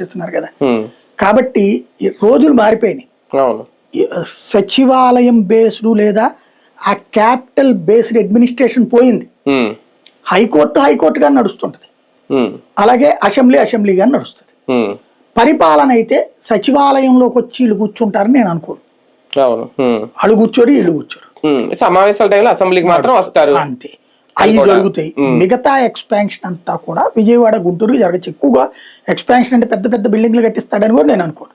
చేస్తున్నారు కదా. కాబట్టి రోజులు మారిపోయినాయి. సచివాలయం బేస్డ్ లేదా ఆ క్యాపిటల్ బేస్డ్ అడ్మినిస్ట్రేషన్ పోయింది. హైకోర్టుగా నడుస్తుంటది, అలాగే అసెంబ్లీగా నడుస్తుంది. పరిపాలన అయితే సచివాలయంలోకి వచ్చి వీళ్ళు కూర్చుంటారని నేను అనుకోను. వాళ్ళు కూర్చోరు, వీళ్ళు కూర్చోరు. సమావేశాల టైంలో అసెంబ్లీకి మాత్రం వస్తారు, అంతే. అవి జరుగుతాయి. మిగతా ఎక్స్పాన్షన్ అంతా కూడా విజయవాడ, గుంటూరు జరగచ్చు. ఎక్కువగా ఎక్స్పాన్షన్ అంటే పెద్ద పెద్ద బిల్డింగ్లు కట్టిస్తాడని కూడా నేను అనుకోను.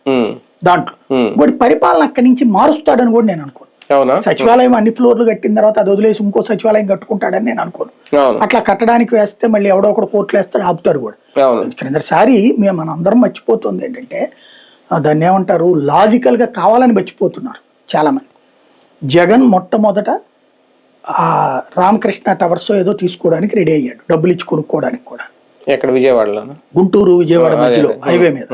దాంట్లో వాడి పరిపాలన అక్కడి నుంచి మారుస్తాడని కూడా నేను అనుకోను. సచివాలయం అన్ని ఫ్లోర్లు కట్టిన తర్వాత అది వదిలేసి ఇంకో సచివాలయం కట్టుకుంటాడని నేను అనుకోను. అట్లా కట్టడానికి వేస్తే మళ్ళీ ఎవడో ఒకడు కోర్టులు వేస్తాడు, ఆపుతారు కూడా. క్రిందసారి మనం అందరం మర్చిపోతుంది ఏంటంటే, దాన్ని ఏమంటారు, లాజికల్ గా కావాలని మర్చిపోతున్నారు చాలా మంది. జగన్ మొట్టమొదట రామకృష్ణ టవర్స్ ఏదో తీసుకోవడానికి రెడీ అయ్యాడు, డబ్బులు ఇచ్చి కొనుక్కోవడానికి కూడా. ఎక్కడ? విజయవాడలో, గుంటూరు విజయవాడ మధ్యలో హైవే మీద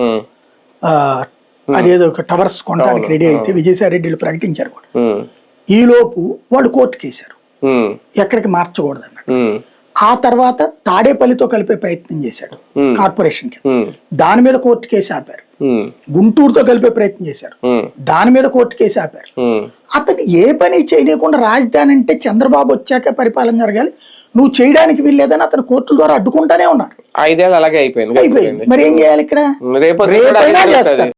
అదేదో ఒక టవర్స్ కొనడానికి రెడీ అయితే విజయసాయి రెడ్డిలు ప్రకటించారు కూడా. ఈ లోపు వాళ్ళు కోర్టుకి వేశారు, ఎక్కడికి మార్చకూడదు అన్నట్టు. ఆ తర్వాత తాడేపల్లితో కలిపే ప్రయత్నం చేశాడు కార్పొరేషన్ కి, దాని మీద కోర్టు కేసు ఆపారు. గుంటూరుతో కలిపే ప్రయత్నం చేశారు, దాని మీద కోర్టు కేసు ఆపారు. అతను ఏ పని చేయలేకుండా రాజధాని అంటే చంద్రబాబు వచ్చాక పరిపాలన జరగాలి, నువ్వు చేయడానికి వీల్లేదని అతను కోర్టుల ద్వారా అడ్డుకుంటానే ఉన్నారు. 5 ఏళ్ళు అలాగే అయిపోయింది. మరి ఏం చేయాలి ఇక్కడ? రేపైనా చేస్తారు.